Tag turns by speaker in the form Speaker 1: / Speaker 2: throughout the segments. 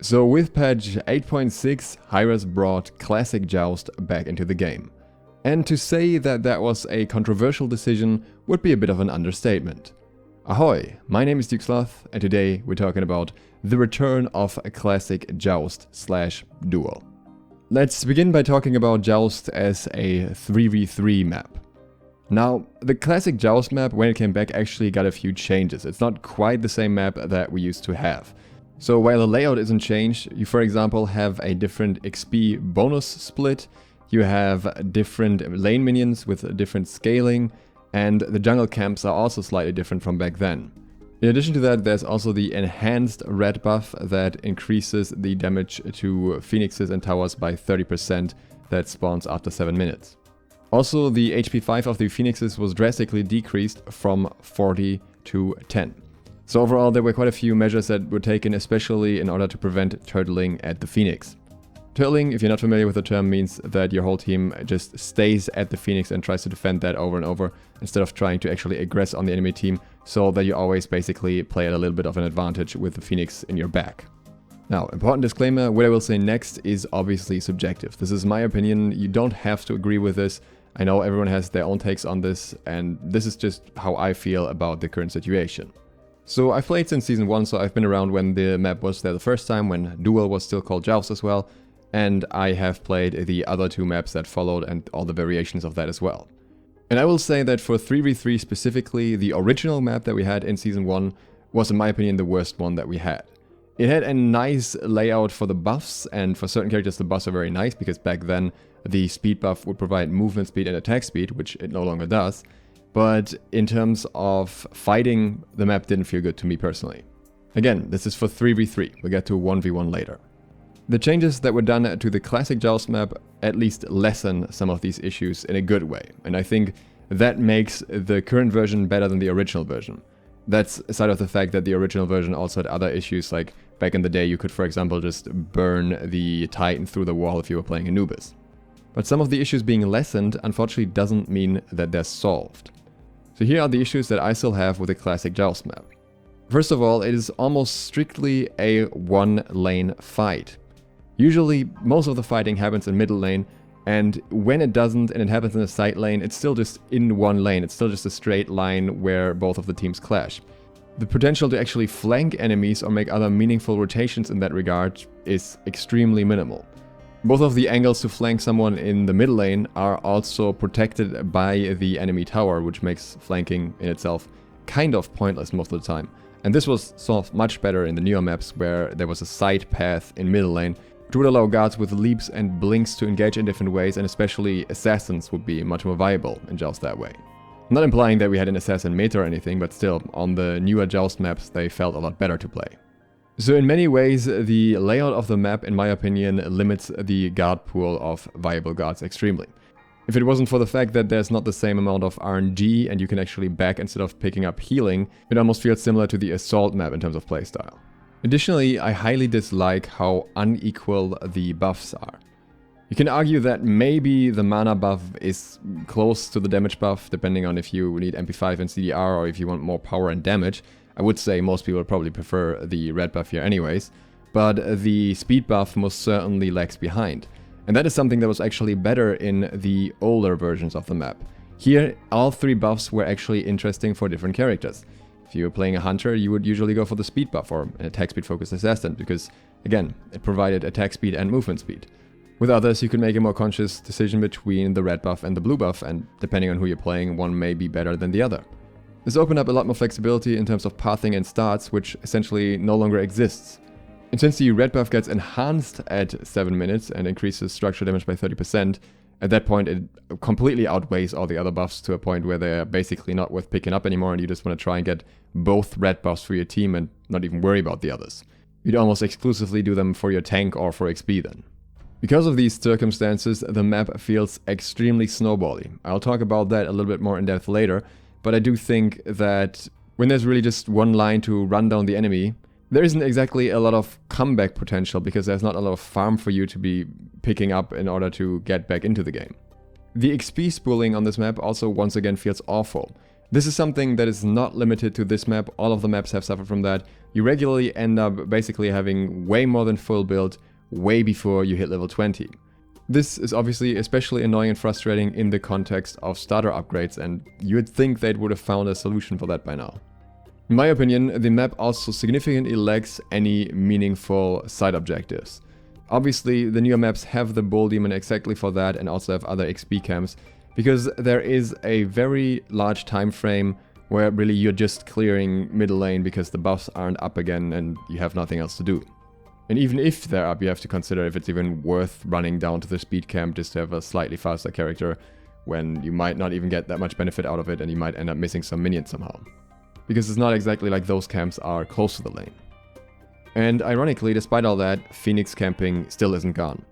Speaker 1: So with patch 8.6, Hi-Rez brought Classic Joust back into the game. And to say that that was a controversial decision would be a bit of an understatement. Ahoy, my name is DukeSloth, and today we're talking about the return of Classic Joust / Duel. Let's begin by talking about Joust as a 3v3 map. Now, the Classic Joust map, when it came back, actually got a few changes. It's not quite the same map that we used to have. So while the layout isn't changed, you for example have a different XP bonus split, you have different lane minions with different scaling, and the jungle camps are also slightly different from back then. In addition to that, there's also the enhanced red buff that increases the damage to phoenixes and towers by 30% that spawns after 7 minutes. Also, the HP 5 of the phoenixes was drastically decreased from 40 to 10. So overall, there were quite a few measures that were taken, especially in order to prevent turtling at the Phoenix. Turtling, if you're not familiar with the term, means that your whole team just stays at the Phoenix and tries to defend that over and over, instead of trying to actually aggress on the enemy team, so that you always basically play at a little bit of an advantage with the Phoenix in your back. Now, important disclaimer, what I will say next is obviously subjective. This is my opinion, you don't have to agree with this. I know everyone has their own takes on this, and this is just how I feel about the current situation. So I've played since Season 1, so I've been around when the map was there the first time, when Duel was still called Joust as well, and I have played the other two maps that followed and all the variations of that as well. And I will say that for 3v3 specifically, the original map that we had in Season 1 was, in my opinion, the worst one that we had. It had a nice layout for the buffs, and for certain characters the buffs are very nice, because back then the speed buff would provide movement speed and attack speed, which it no longer does. But in terms of fighting, the map didn't feel good to me personally. Again, this is for 3v3, we'll get to 1v1 later. The changes that were done to the Classic Joust map at least lessen some of these issues in a good way, and I think that makes the current version better than the original version. That's aside of the fact that the original version also had other issues, like back in the day you could, for example, just burn the Titan through the wall if you were playing Anubis. But some of the issues being lessened unfortunately doesn't mean that they're solved. So here are the issues that I still have with the Classic Joust map. First of all, it is almost strictly a one-lane fight. Usually, most of the fighting happens in middle lane, and when it doesn't and it happens in a side lane, it's still just in one lane. It's still just a straight line where both of the teams clash. The potential to actually flank enemies or make other meaningful rotations in that regard is extremely minimal. Both of the angles to flank someone in the middle lane are also protected by the enemy tower, which makes flanking in itself kind of pointless most of the time. And this was solved much better in the newer maps, where there was a side path in middle lane, which would allow guards with leaps and blinks to engage in different ways, and especially assassins would be much more viable in Joust that way. I'm not implying that we had an assassin meta or anything, but still, on the newer Joust maps they felt a lot better to play. So in many ways, the layout of the map, in my opinion, limits the guard pool of viable guards extremely. If it wasn't for the fact that there's not the same amount of RNG and you can actually back instead of picking up healing, it almost feels similar to the Assault map in terms of playstyle. Additionally, I highly dislike how unequal the buffs are. You can argue that maybe the mana buff is close to the damage buff, depending on if you need MP5 and CDR or if you want more power and damage. I would say most people probably prefer the red buff here anyways, but the speed buff most certainly lags behind. And that is something that was actually better in the older versions of the map. Here, all three buffs were actually interesting for different characters. If you were playing a hunter, you would usually go for the speed buff or an attack speed focused assassin, because, again, it provided attack speed and movement speed. With others, you could make a more conscious decision between the red buff and the blue buff, and depending on who you're playing, one may be better than the other. This opened up a lot more flexibility in terms of pathing and starts, which essentially no longer exists. And since the red buff gets enhanced at 7 minutes and increases structural damage by 30%, at that point it completely outweighs all the other buffs to a point where they're basically not worth picking up anymore, and you just want to try and get both red buffs for your team and not even worry about the others. You'd almost exclusively do them for your tank or for XP then. Because of these circumstances, the map feels extremely snowbally. I'll talk about that a little bit more in depth later, but I do think that when there's really just one line to run down the enemy, there isn't exactly a lot of comeback potential, because there's not a lot of farm for you to be picking up in order to get back into the game. The XP spooling on this map also once again feels awful. This is something that is not limited to this map, all of the maps have suffered from that. you regularly end up basically having way more than full build way before you hit level 20. This is obviously especially annoying and frustrating in the context of starter upgrades, and you would think they would have found a solution for that by now. In my opinion, the map also significantly lacks any meaningful side objectives. Obviously, the newer maps have the Bull Demon exactly for that, and also have other XP camps, because there is a very large time frame where really you're just clearing middle lane because the buffs aren't up again and you have nothing else to do. And even if they're up, you have to consider if it's even worth running down to the speed camp just to have a slightly faster character, when you might not even get that much benefit out of it and you might end up missing some minions somehow. Because it's not exactly like those camps are close to the lane. And ironically, despite all that, Phoenix camping still isn't gone.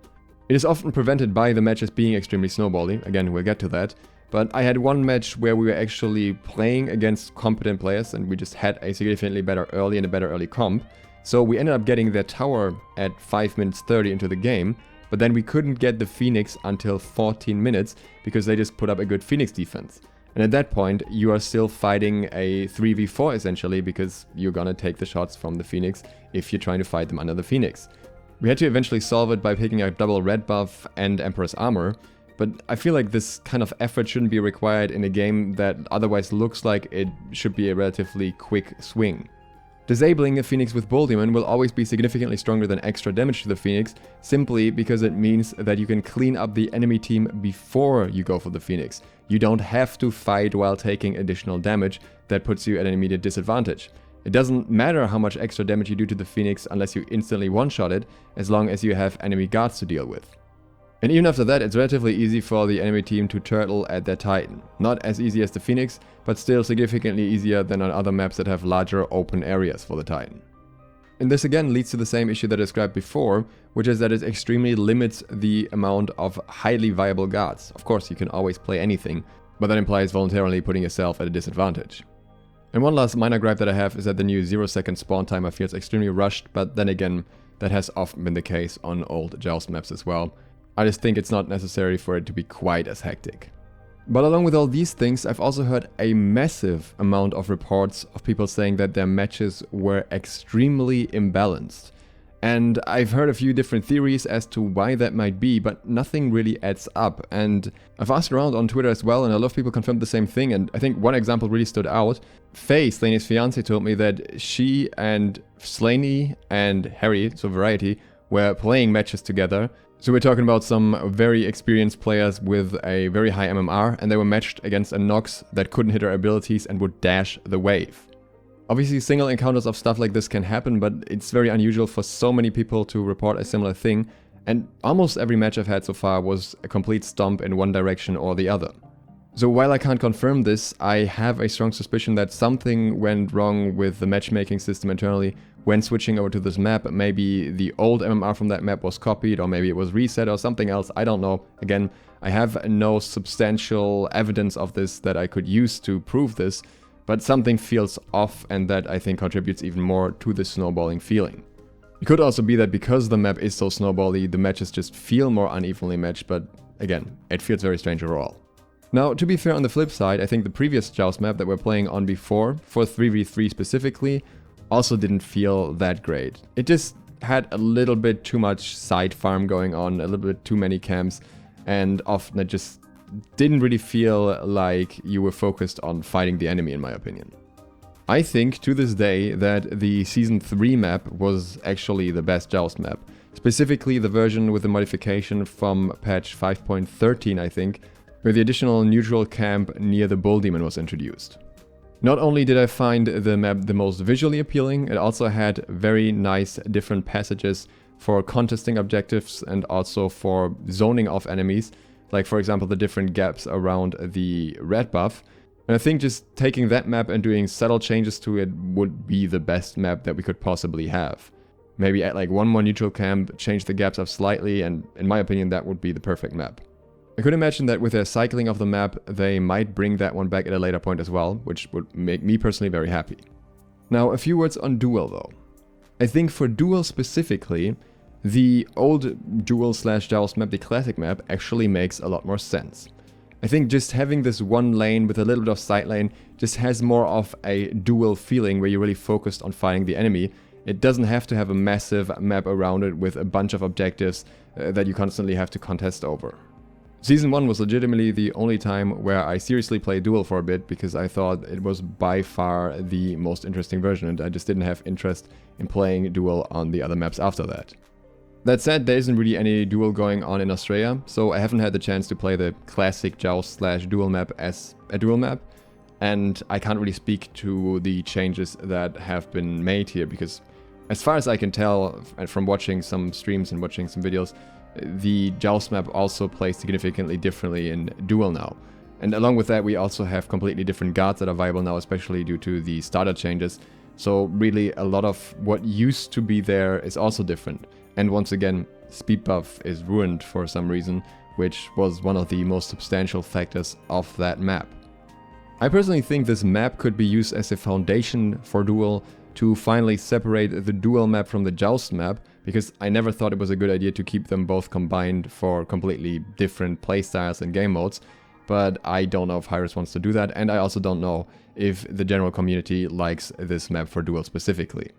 Speaker 1: It is often prevented by the matches being extremely snowbally, again we'll get to that, but I had one match where we were actually playing against competent players and we just had a significantly better early and a better early comp. So we ended up getting their tower at 5 minutes 30 into the game, but then we couldn't get the Phoenix until 14 minutes because they just put up a good Phoenix defense. And at that point, you are still fighting a 3v4 essentially, because you're gonna take the shots from the Phoenix if you're trying to fight them under the Phoenix. We had to eventually solve it by picking up double red buff and Emperor's Armor, but I feel like this kind of effort shouldn't be required in a game that otherwise looks like it should be a relatively quick swing. Disabling a Phoenix with Bull Demon will always be significantly stronger than extra damage to the Phoenix, simply because it means that you can clean up the enemy team before you go for the Phoenix. You don't have to fight while taking additional damage that puts you at an immediate disadvantage. It doesn't matter how much extra damage you do to the Phoenix unless you instantly one-shot it, as long as you have enemy guards to deal with. And even after that, it's relatively easy for the enemy team to turtle at their Titan. Not as easy as the Phoenix, but still significantly easier than on other maps that have larger open areas for the Titan. And this again leads to the same issue that I described before, which is that it extremely limits the amount of highly viable guards. Of course, you can always play anything, but that implies voluntarily putting yourself at a disadvantage. And one last minor gripe that I have is that the new 0-second spawn timer feels extremely rushed, but then again, that has often been the case on old Joust maps as well. I just think it's not necessary for it to be quite as hectic. But along with all these things, I've also heard a massive amount of reports of people saying that their matches were extremely imbalanced. And I've heard a few different theories as to why that might be, but nothing really adds up. And I've asked around on Twitter as well, and a lot of people confirmed the same thing, and I think one example really stood out. Faye, Slaney's fiance, told me that she and Slaney and Harry, so Variety, were playing matches together. So we're talking about some very experienced players with a very high MMR, and they were matched against a Nox that couldn't hit her abilities and would dash the wave. Obviously single encounters of stuff like this can happen, but it's very unusual for so many people to report a similar thing, and almost every match I've had so far was a complete stomp in one direction or the other. So while I can't confirm this, I have a strong suspicion that something went wrong with the matchmaking system internally when switching over to this map. Maybe the old MMR from that map was copied, or maybe it was reset or something else, I don't know. Again, I have no substantial evidence of this that I could use to prove this, but something feels off, and that I think contributes even more to the snowballing feeling. It could also be that because the map is so snowbally, the matches just feel more unevenly matched, but again, it feels very strange overall. Now, to be fair, on the flip side, I think the previous Joust map that we're playing on before, for 3v3 specifically, also didn't feel that great. It just had a little bit too much side farm going on, a little bit too many camps, and often it just didn't really feel like you were focused on fighting the enemy, in my opinion. I think to this day that the Season 3 map was actually the best Joust map. Specifically the version with the modification from patch 5.13, I think, where the additional neutral camp near the Bull Demon was introduced. Not only did I find the map the most visually appealing, it also had very nice different passages for contesting objectives and also for zoning off enemies, like for example the different gaps around the red buff. And I think just taking that map and doing subtle changes to it would be the best map that we could possibly have. Maybe add like one more neutral camp, change the gaps up slightly, and in my opinion that would be the perfect map. I could imagine that with their cycling of the map, they might bring that one back at a later point as well, which would make me personally very happy. Now, a few words on Duel though. I think for Duel specifically, the old Duel/Joust map, the classic map, actually makes a lot more sense. I think just having this one lane with a little bit of side lane just has more of a dual feeling where you're really focused on fighting the enemy. It doesn't have to have a massive map around it with a bunch of objectives that you constantly have to contest over. Season 1 was legitimately the only time where I seriously played Duel for a bit because I thought it was by far the most interesting version and I just didn't have interest in playing Duel on the other maps after that. That said, there isn't really any Duel going on in Australia, so I haven't had the chance to play the classic Joust/Duel map as a Duel map, and I can't really speak to the changes that have been made here because as far as I can tell from watching some streams and watching some videos, the Joust map also plays significantly differently in Duel now. And along with that, we also have completely different guards that are viable now, especially due to the starter changes. So really a lot of what used to be there is also different. And once again, speed buff is ruined for some reason, which was one of the most substantial factors of that map. I personally think this map could be used as a foundation for Duel to finally separate the Duel map from the Joust map, because I never thought it was a good idea to keep them both combined for completely different playstyles and game modes, but I don't know if Hi-Rez wants to do that, and I also don't know if the general community likes this map for Duel specifically.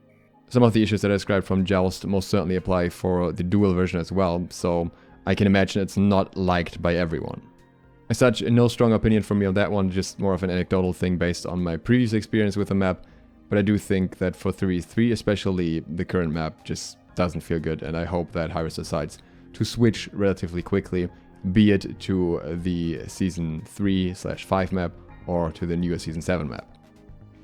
Speaker 1: Some of the issues that I described from Joust most certainly apply for the Duel version as well, so I can imagine it's not liked by everyone. As such, no strong opinion from me on that one, just more of an anecdotal thing based on my previous experience with the map, but I do think that for 3-3 especially, the current map just doesn't feel good, and I hope that Hi-Rez decides to switch relatively quickly, be it to the Season 3/5 map or to the newer Season 7 map.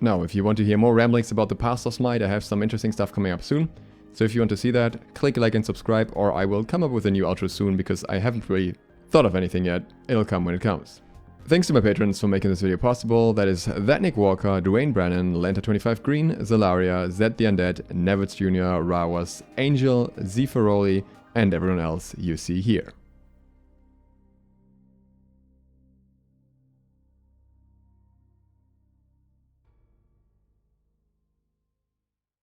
Speaker 1: Now, if you want to hear more ramblings about the past of Smite, I have some interesting stuff coming up soon, so if you want to see that, click like and subscribe, or I will come up with a new outro soon because I haven't really thought of anything yet. It'll come when it comes. Thanks to my patrons for making this video possible, that is That Nick Walker, Dwayne Brennan, Lanta25 Green, Zelaria, Zed the Undead, Nevitz Jr., Rawas, Angel, Z Ferroli, and everyone else you see here.